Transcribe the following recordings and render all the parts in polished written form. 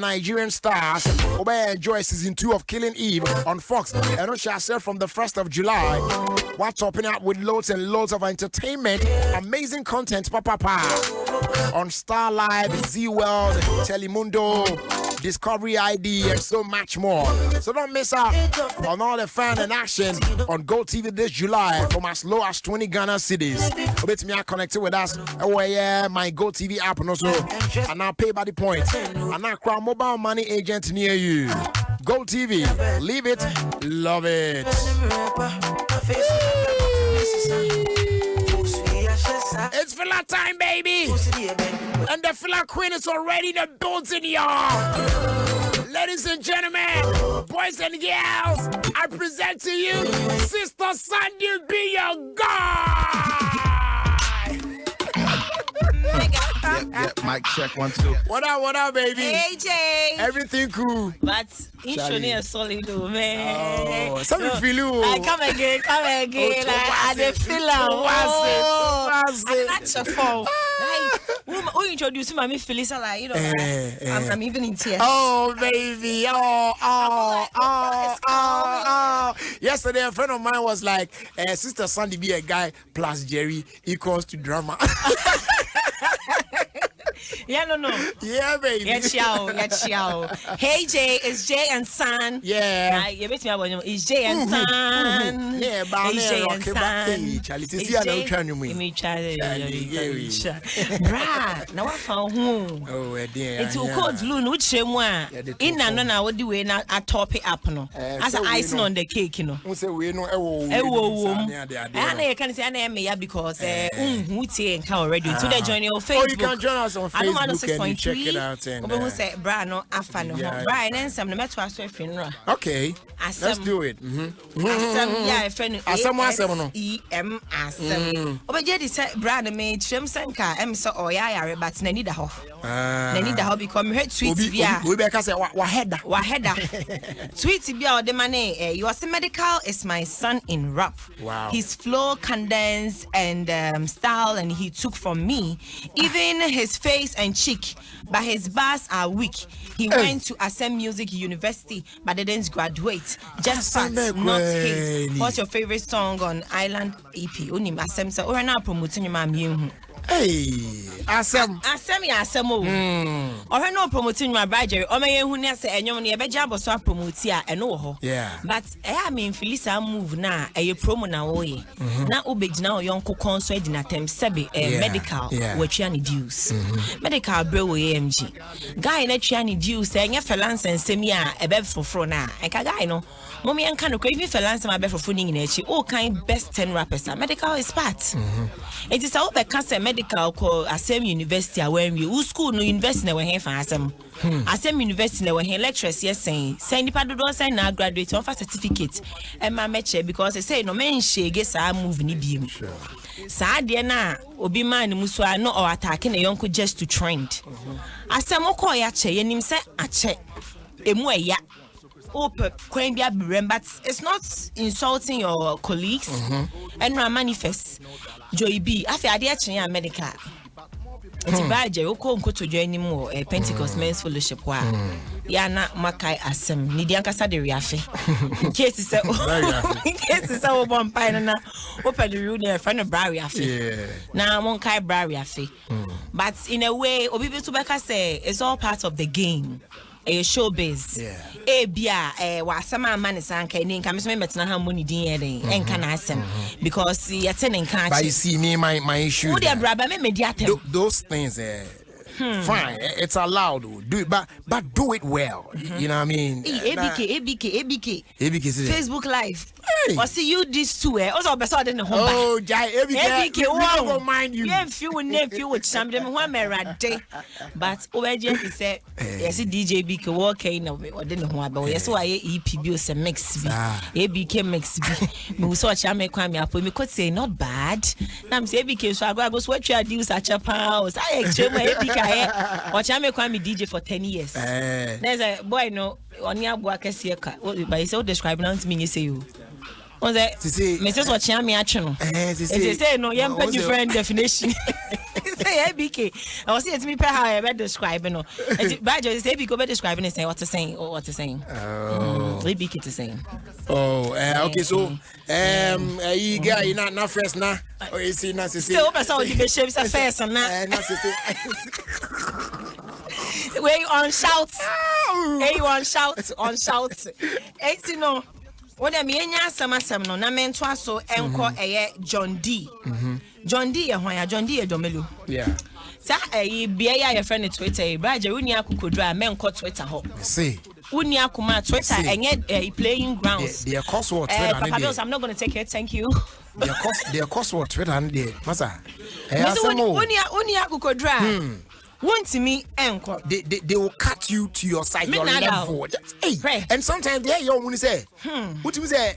Nigerian stars. Obey enjoy season 2 of Killing Eve on Fox. And on shall sell from the 1st of July. What's topping up with loads and loads of entertainment, amazing content, on Star Live, Z World, Telemundo, Discovery ID, and so much more. So don't miss out on all the fun and action on GoTV this July from as low as 20 Ghana cities. Let me connect with us. Oh yeah, my GoTV app and also, and now pay by the point. And now crowd mobile money agent near you. GoTV, leave it, love it. It's filler time, baby. And the filler queen is already in the building, y'all. Ladies and gentlemen, boys and girls, I present to you Sister Sandy be your guy. Yep, mic check 1 2. What up, baby? Hey, Jay. Everything cool. But he's showing a solid, man. Oh, something feel you. Come again. I feel that's your fault. Who introduced me? Phyllis, like, you know, I'm even in tears. Oh, baby. Oh. Yesterday, a friend of mine was like, Sister Sandy be a guy plus Jerry equals to drama. Yeah, no. Yeah, baby. Yeah, ciao. Hey, Jay, it's Jay and Son. Yeah. It's Jay and Son. Yeah, but it's Jay and Son. Charlie, see, I don't try to me. Brah, now I found home. Oh, dear. It's all called Loon, which same one. In and I would do it now. I top it up, no. As an icing on the cake, you know. We know, and I can say, I am here because who say and already to the join your Facebook. Oh, you can join us on Facebook and you check it out. And who say, Brah, no, I found Brian and some metro as well. Okay, let's do it. Yeah, friend. EM as but Jerry said, Brad made Trim Sanka, so or yeah, but Nanny the Hoff. Nanny the Hobby come here, sweet. We better say, Waheada. Sweet Bia, the money. You are medical is my son in rap. Wow. His flow, cadence, and style, and he took from me. Even his face and cheek, but his bars are weak. He went to Adom Music University, but didn't graduate. Just facts, not hate. What's your favorite song on Island EP? Only Adom so we're now promoting your mom. Hey, Adom. Or no promoting my bride. Or may who never say, and you're near Bejabo so promote ya and no. Yeah. But I mean, Felisa move now, a promo now. Now, Obej now, young console in attempt Sebi, medical, which you need use. Medical bro AMG. Guy, let you need use, and your felance and semia a bed for frona. And Kagai no. Mommy and can crave me felance my bed for footing in it. All kind best 10 rappers. Medical is part. It is all the cancer medical called Adom University where we school no university na we here for Adom University na we here lecturers yes saying send the don't sign na graduate offer certificate and my meche because they say no men shege sa move ni biem sa de na obi man muso no or attacking a young just to trend Adom okọ ya che yenim se ache emu eya open but it's not insulting your colleagues and no manifest Joy B I feel they medical it's bad you go to join him more Pentecost Men's Fellowship wa ya na makai Adom ni di ankasa de riafe in case is one pine na open the reunion friend of Briafe na mon kai Briafe but in a way obi to beka say it's all part of the game. A showbiz. Bia wasama man is anka ni nka me metina ha money din eden enka na asem because yete ne nka. But you see me my issue. Who dey braba me mediatem. Those things fine, it's allowed to do it, but do it well. You know what I mean? ABK. Facebook Live. Hey. Or see you this too. Also, better than the home. Oh, Jai, ABK. Wow. Don't mind you. Yeah, few with some them one day. But over here he said, yes, DJ BK walking or didn't want, but yes, why EPB was a mix. ABK mix. We saw Chame Kwame up. We could say not bad. Now say ABK, so I go what you do such a house. I actually my ABK. Watch I make me DJ for 10 years. There's a boy no on your work as here, but it's all describing to me. You say you. Was that Mrs. Watch me actually? They say no, you have different definition. say ABK. I was saying to me, how I read describing. But just ABK be describing and say what to saying or what to saying. Oh, ABK to saying. Oh, okay. So, you get not first now. Or you see, now still, but so you be shapes at first and now. Where you on shouts? Hey, you on shouts? On shouts? Hey, you know. What I mean, some no, na mentor so enko John D. John D. John D. Domelu. Yeah. Sa bia your friend Twitter, Braja, uni akukudra, menko Twitter ho. See. Uni akuma Twitter, and playing grounds. The cost word Twitter. Papa Bills, I'm not going to take it, thank you. The cost word Twitter and the Massa. Uni akukudra. Want to me enko. They will cut you to your side. Your level. Hey, and sometimes they hear you say, what you say?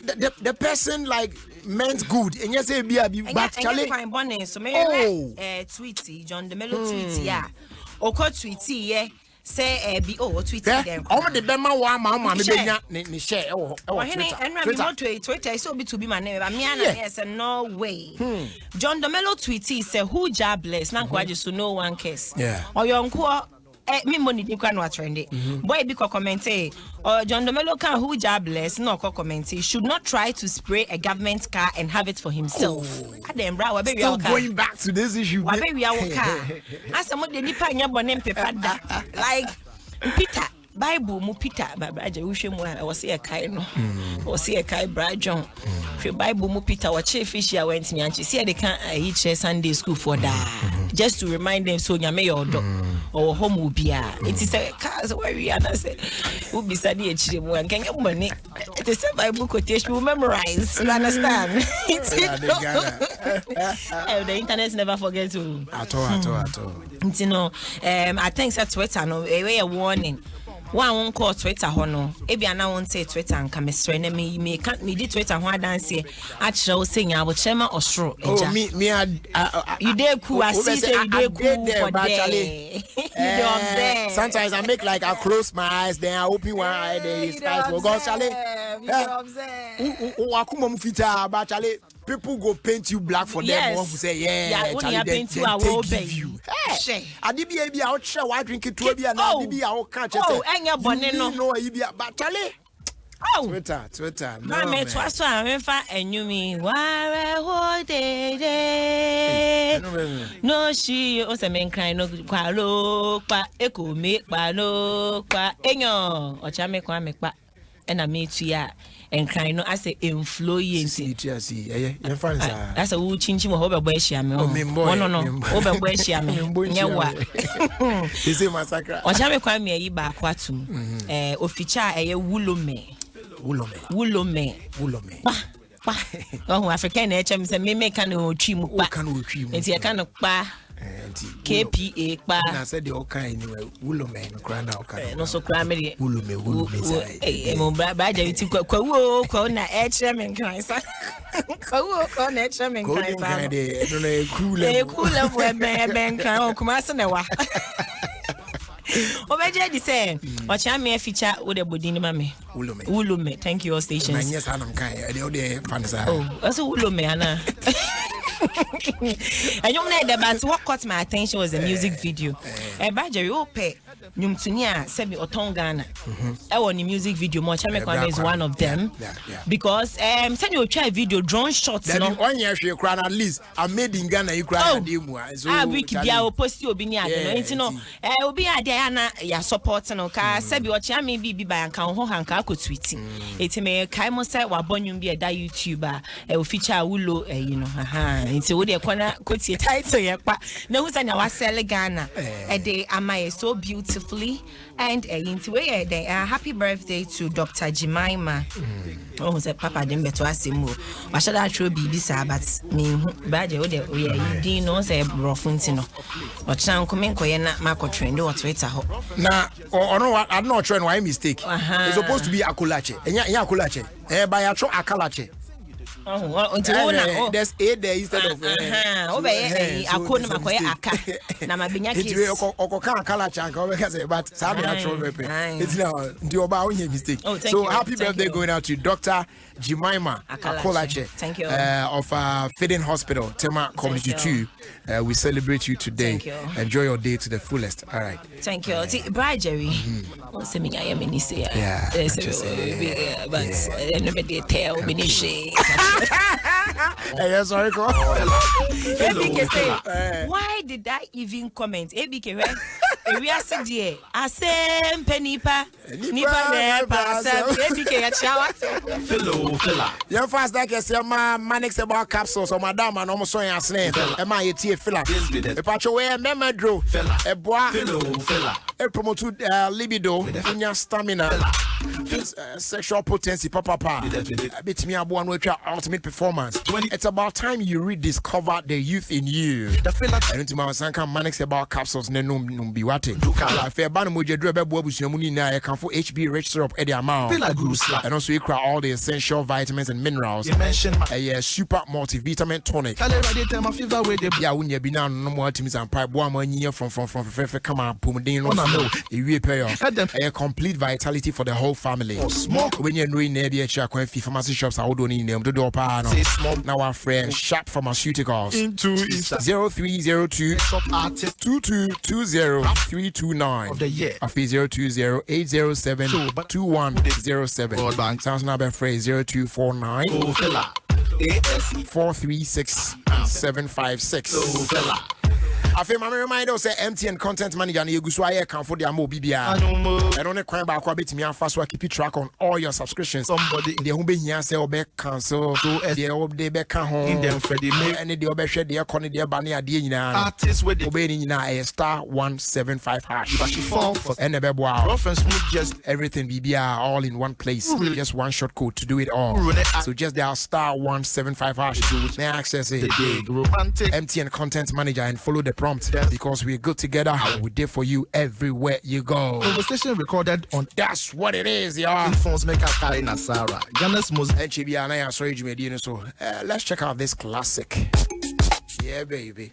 The person like meant good, and you say be but Charlie. So me tweety John the Melo tweety yeah. Oko tweety yeah. Say be tweety them. All the bema wa mama me benya ni share Twitter so be to be my name. Yes and no way. John the Melo tweety say who jobless na kwa just no one cares. Yeah. Or your uncle me money dey kwa no trend. Boy be comment or John Domelo can who jobless no comment. He should not try to spray a government car and have it for himself. Adem bra we be going back to this issue. We be our car. As some the nipa nya bonem pepa da. Like Peter Bible mu Peter Braja uhwe mu I say a kai no. O say a kai bra John. Bible mu Peter wa che fish ya went me anchi see they can each Sunday school for that. Just to remind them so nyame your dog or home will be it is a cars where we are say who be study echi mu and can money it is a Bible quotation we memorize you understand the internet never forget to at all you know I think that Twitter no a warning one call Twitter hono ebi ana won say Twitter and chemistry na me can't me di Twitter ho dance actually saying I will chairman osro eja me you dey cool I see say you dey cool for there sometimes I make like I close my eyes then I open one eye then it's eyes for God Charlie akuma mu fita ba Charlie people go paint you black for them who say Charlie they give you adibia bia o hwe wa drink it to bia na adibia o ka che say enya bone no bia ba Charlie Twitter no me to aso amfa enyumi ware ho de no she o se men cry no kwalo pa eko me pa no kwa enyo o cha me kwa me pa ena me tuya and crying no as a influence that's a woo chinchi mo hobe boy shia me no hobe boy shia me nyewa is a massacre o cha me kwa me yi ba kwatum oficha eye wulome pa oh African na chem se me kan o twi mu pa enti e kan pa KPA pa na said the okay anyway wulome no kra na okay no so kra me wulome say mo ba ja yuti kwa na e chere me kan sa kwa na e chere me kan sa no e cool ben kan o kuma se na wa Obeje di say o cha me feature wo de bodini ma me wulome thank you all stations na yes anam kan e de fansa also wulome ana and you know that what caught my attention was the music video. Badger you pay Nyumtunia Sebi Otongana. I want the music video much is one of them. Because send you try video drone shots. No 1 year she cry at least I made in Ghana you cry so wiki dia post you obi ni ade no obi ade ana ya support no ka Sebi ocha me bi ba anka ho hanka ko tweet. Eti me kai mo say wa bonyum bi da YouTuber e feature wulo you know nti wo de kwana kotie title ye pa na hu say na wa sell Ghana dey am I so beautifully and nti we dey happy birthday to Dr. Jemima oh say papa dem beto asemu wa shada tro bibi sa but me baje wo de we din no say brofunti no o chan ko men ko ye na ma ko trend o Twitter ho na ono I not trend why mistake it's supposed to be akolache enya akolache by atro akalache There's 8 there instead of but so happy birthday going out to Dr. Jemima Akolache. Thank you. Of Feeding Hospital, Tema Community 2. We celebrate you today. Thank you. Enjoy your day to the fullest. All right. Thank you. Brian Jerry. Yeah. But nobody tell me. Sorry, why did I even comment? ABK, right? We are said, I say, Penipa, Nipa, ABK, Filler. Your fast like I manix about capsules or madame and almost showing us name. Am I a tea filler? A patch away, memadro, a bois, a promote libido, in your stamina, sexual potency, papa. A bit me about with your ultimate performance. It's about time you rediscover the youth in you. I don't know Sanka manix about capsules, Nenum be watching. I fear Banamuja Drebe Bobusiamuni, I can for HB rich syrup Eddie amount. And also you cry all the essential vitamins and minerals. A super multivitamin tonic. Yeah, when you be now no more teams and pipe 1 year from come on, Pumudino, a repair. A complete vitality for the whole family. When you're doing near Chakwen pharmacy shops, I would need them to do now our friend Sharp Pharmaceuticals into 0302 2220 329 of the year. 020 807 2107. Sounds now phrase 0249 436 756. I feel my reminder say MTN content manager and you go so I can for the amo BBR. I don't crime back a bit me and fast keep track on all your subscriptions. Somebody the home be here say obe cancel the old day back home in them Freddie May and the obe share the corner the bani ade nyina. Artists with the obe nyina *175 hash. But she fall for and the wow. rough and smooth just Everything BBR all in one place. Just one short code to do it all. So just dial *175 hash. May access it. romantic MTN content manager and follow the prompt because we're good together. We're there for you everywhere you go. conversation recorded on That's what it is, y'all. phones make a carry Nasara. Ghana's most So let's check out this classic. Yeah, baby.